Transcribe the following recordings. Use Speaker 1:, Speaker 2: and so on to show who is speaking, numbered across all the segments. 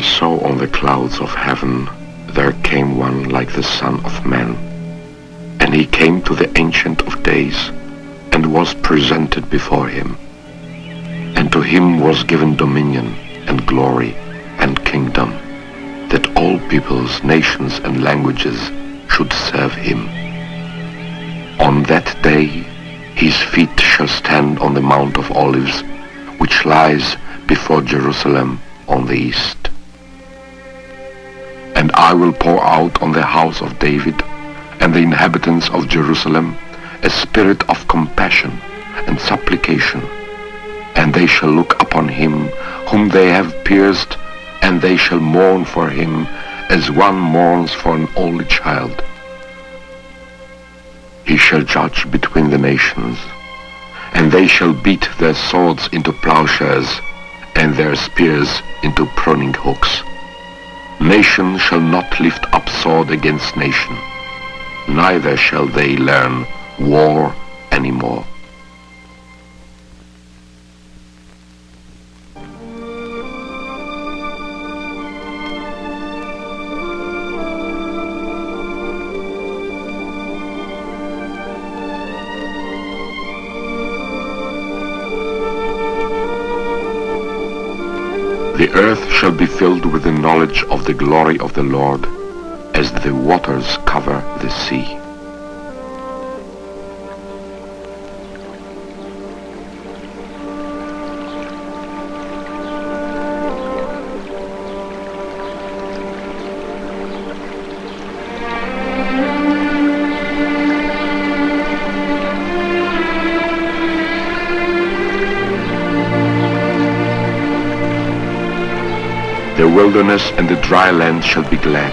Speaker 1: I saw on the clouds of heaven there came one like the Son of Man, and he came to the Ancient of Days, and was presented before him. And to him was given dominion and glory and kingdom, that all peoples, nations and languages should serve him. On that day his feet shall stand on the Mount of Olives, which lies before Jerusalem on the east. And I will pour out on the house of David and the inhabitants of Jerusalem a spirit of compassion and supplication, and they shall look upon him whom they have pierced, and they shall mourn for him as one mourns for an only child. He shall judge between the nations, and they shall beat their swords into plowshares, and their spears into pruning hooks. Nation shall not lift up sword against nation, neither shall they learn war anymore. The earth shall be filled with the knowledge of the glory of the Lord, as the waters cover the sea. The wilderness and the dry land shall be glad.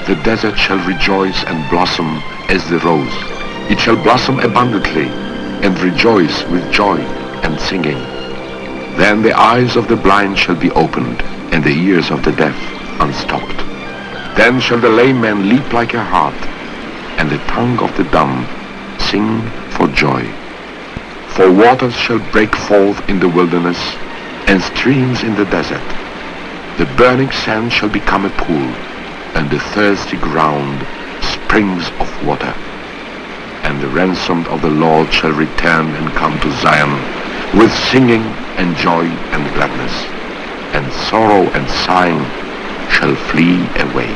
Speaker 1: The desert shall rejoice and blossom as the rose. It shall blossom abundantly and rejoice with joy and singing. Then the eyes of the blind shall be opened, and the ears of the deaf unstopped. Then shall the lame man leap like a hart, and the tongue of the dumb sing for joy. For waters shall break forth in the wilderness, and streams in the desert. The burning sand shall become a pool, and the thirsty ground springs of water. And the ransomed of the Lord shall return and come to Zion with singing and joy and gladness, and sorrow and sighing shall flee away.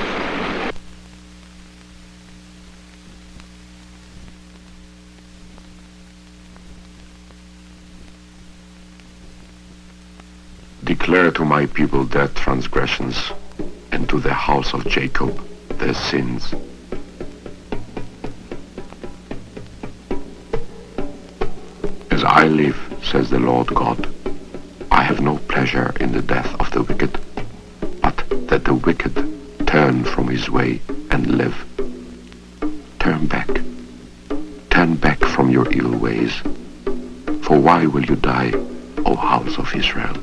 Speaker 1: Declare to my people their transgressions, and to the house of Jacob their sins. As I live, says the Lord God, I have no pleasure in the death of the wicked, but that the wicked turn from his way and live. Turn back from your evil ways, for why will you die, O house of Israel?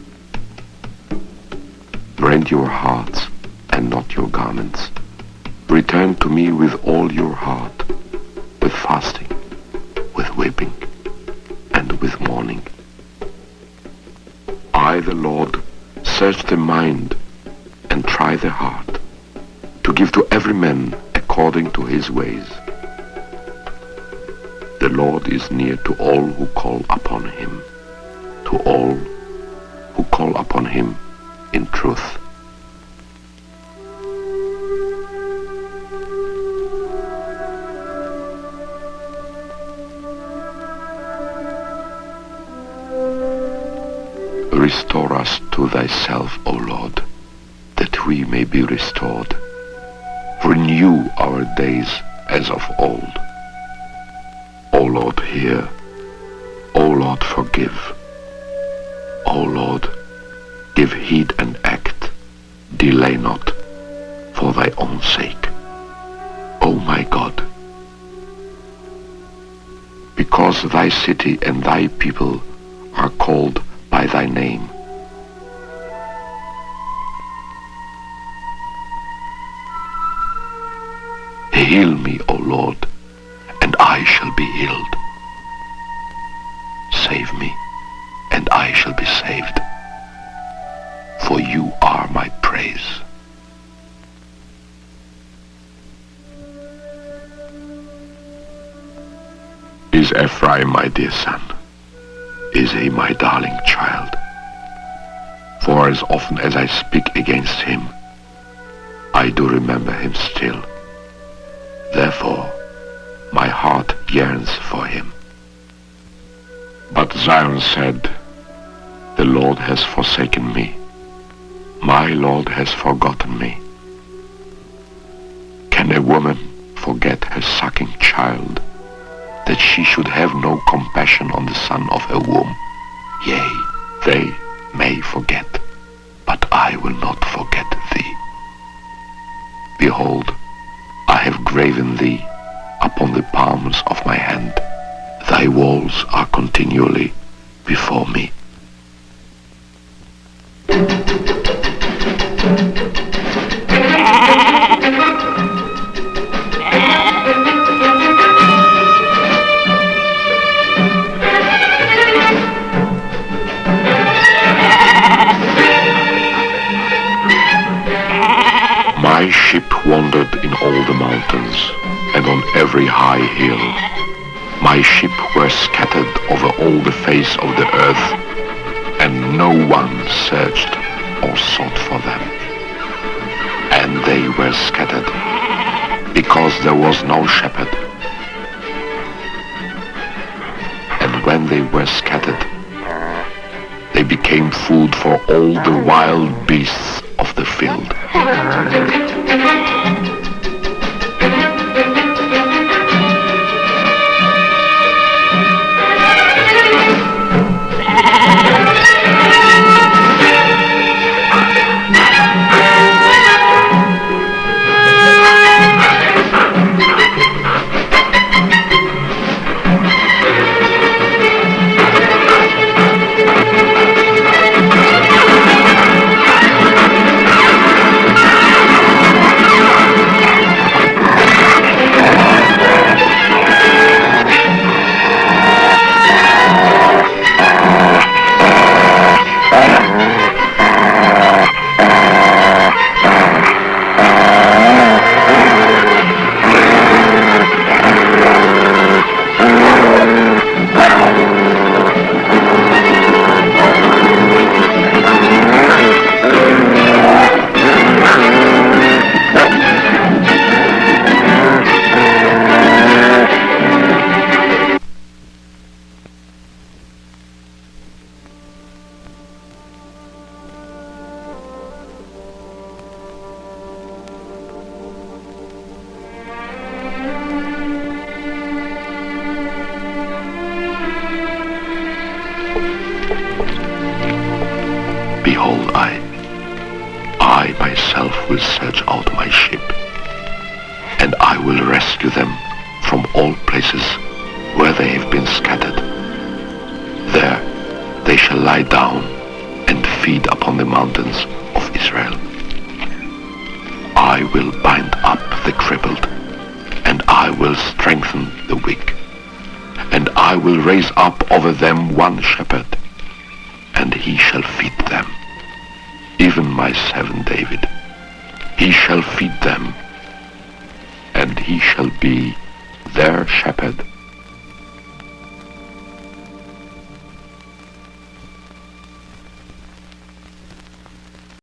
Speaker 1: Rend your hearts and not your garments. Return to me with all your heart, with fasting, with weeping, and with mourning. I, the Lord, search the mind and try the heart, to give to every man according to his ways. The Lord is near to all who call upon him, to all who call upon him in truth. Restore us to thyself, O Lord, that we may be restored. Renew our days as of old. O Lord, hear. O Lord, forgive. O Lord, give heed and act. Delay not, for thy own sake. O my God, because thy city and thy people are called by thy name. Heal me, O Lord, and I shall be healed. Save me, and I shall be saved. For you are my praise. praise. Is Ephraim my dear son? Is he my darling child? For as often as I speak against him, I do remember him still. Therefore, my heart yearns for him. But Zion said, the Lord has forsaken me. My Lord has forgotten me. Can a woman forget her sucking child, that she should have no compassion on the son of her womb? Yea, they may forget, but I will not forget thee. Behold, I have graven thee upon the palms of my hand. Thy walls are continually before me. My ship wandered in all the mountains and on every high hill. My sheep were scattered over all the face of the earth, and no one searched or sought for them. And they were scattered, because there was no shepherd. And when they were scattered, they became food for all the wild beasts of the field. Behold, I myself will search out my sheep, and I will rescue them from all places where they have been scattered. There they shall lie down and feed upon the mountains of Israel. I will bind up the crippled, and I will strengthen the weak, and I will raise up over them one shepherd, and he shall feed them, even my servant David. He shall feed them, and he shall be their shepherd,